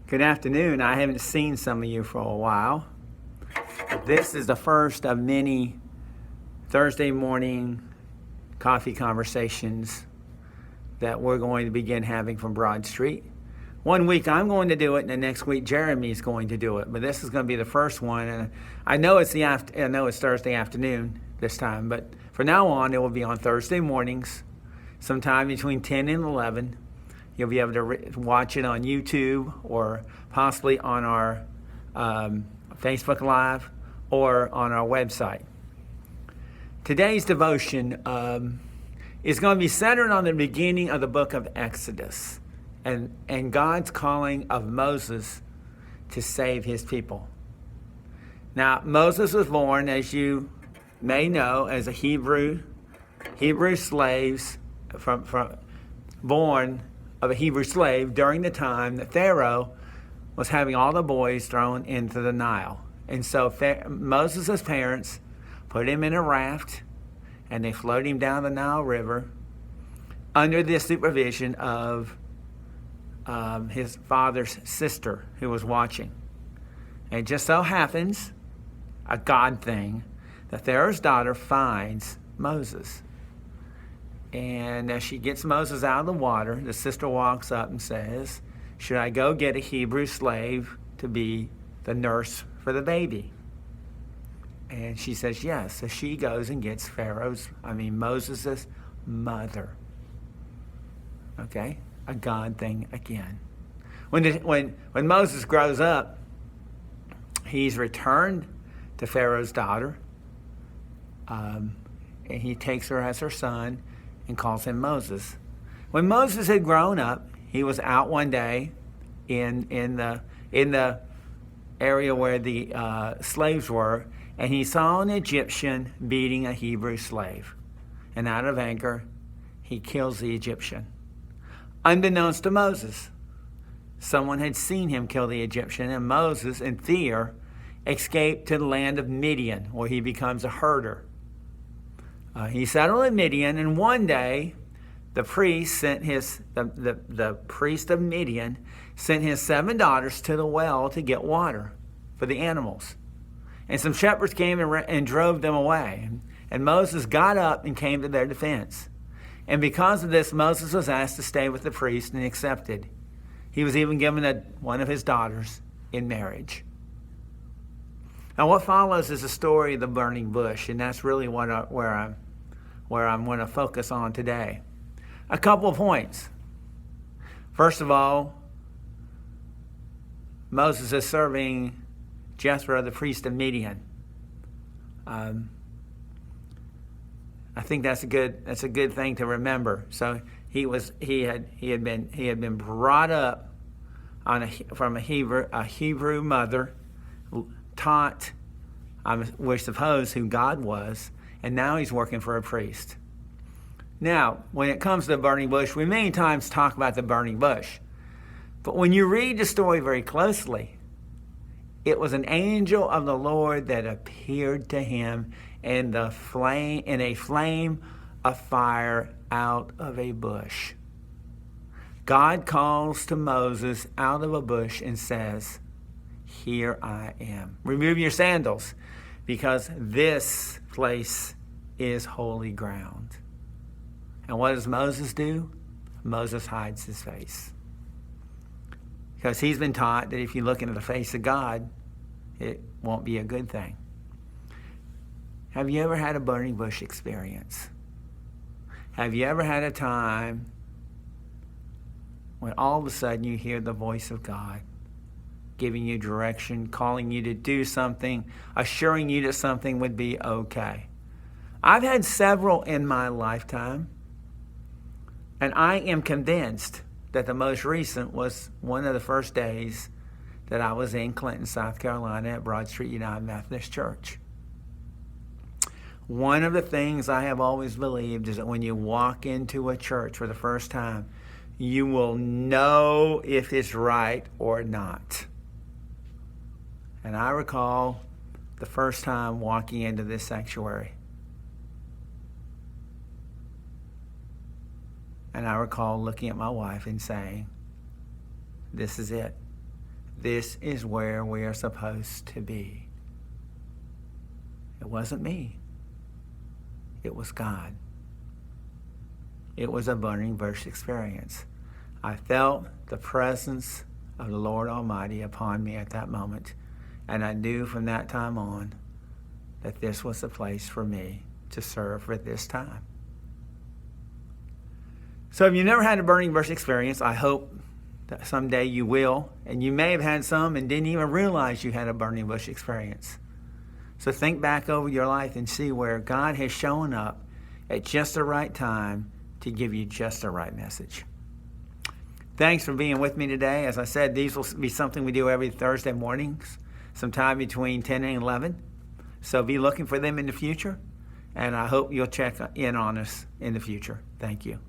Good afternoon. I haven't seen some of you for a while. This is the first of many Thursday morning coffee conversations that we're going to begin having from Broad Street. One week I'm going to do it, and the next week Jeremy's going to do it. But this is going to be the first one, and I know it's Thursday afternoon this time. But from now on, it will be on Thursday mornings, sometime between 10 and 11. You'll be able to watch it on YouTube or possibly on our Facebook Live or on our website. Today's devotion is going to be centered on the beginning of the book of Exodus and God's calling of Moses to save his people. Now, Moses was born, as you may know, as a Hebrew slaves born of a Hebrew slave during the time that Pharaoh was having all the boys thrown into the Nile. And so Moses' parents put him in a raft and they floated him down the Nile River under the supervision of his father's sister who was watching. And it just so happens, a God thing, that Pharaoh's daughter finds Moses. And as she gets Moses out of the water, the sister walks up and says, "Should I go get a Hebrew slave to be the nurse for the baby?" And she says yes. So she goes and gets Moses' mother. Okay? A God thing again. When Moses grows up, he's returned to Pharaoh's daughter. And he takes her as her son and calls him Moses. When Moses had grown up, he was out one day in the area where the slaves were, and he saw an Egyptian beating a Hebrew slave. And out of anger, he kills the Egyptian. Unbeknownst to Moses, someone had seen him kill the Egyptian, and Moses, in fear, escaped to the land of Midian, where he becomes a herder. He settled in Midian, and one day, the priest priest of Midian sent his 7 daughters to the well to get water for the animals. And some shepherds came and drove them away. And Moses got up and came to their defense. And because of this, Moses was asked to stay with the priest and accepted. He was even given one of his daughters in marriage. Now, what follows is the story of the burning bush, and that's really where I'm going to focus on today. A couple of points. First of all, Moses is serving Jethro, the priest of Midian. I think that's a good thing to remember. So he had been brought up from a Hebrew mother, taught, we suppose, who God was. And now he's working for a priest. Now, when it comes to the burning bush, we many times talk about the burning bush. But when you read the story very closely, it was an angel of the Lord that appeared to him in a flame of fire out of a bush. God calls to Moses out of a bush and says, "Here I am. Remove your sandals, because this place is holy ground." And what does Moses do? Moses hides his face. Because he's been taught that if you look into the face of God, it won't be a good thing. Have you ever had a burning bush experience? Have you ever had a time when all of a sudden you hear the voice of God giving you direction, calling you to do something, assuring you that something would be okay? I've had several in my lifetime, and I am convinced that the most recent was one of the first days that I was in Clinton, South Carolina at Broad Street United Methodist Church. One of the things I have always believed is that when you walk into a church for the first time, you will know if it's right or not. And I recall the first time walking into this sanctuary. And I recall looking at my wife and saying, "This is it. this is where we are supposed to be. It wasn't me. It was God. It was a burning bush experience. I felt the presence of the Lord Almighty upon me at that moment, and I knew from that time on that this was the place for me to serve for this time. So if you've never had a burning bush experience, I hope that someday you will, and you may have had some and didn't even realize you had a burning bush experience. So think back over your life and see where God has shown up at just the right time to give you just the right message. Thanks for being with me today. As I said, these will be something we do every Thursday mornings, sometime between 10 and 11. So be looking for them in the future, and I hope you'll check in on us in the future. Thank you.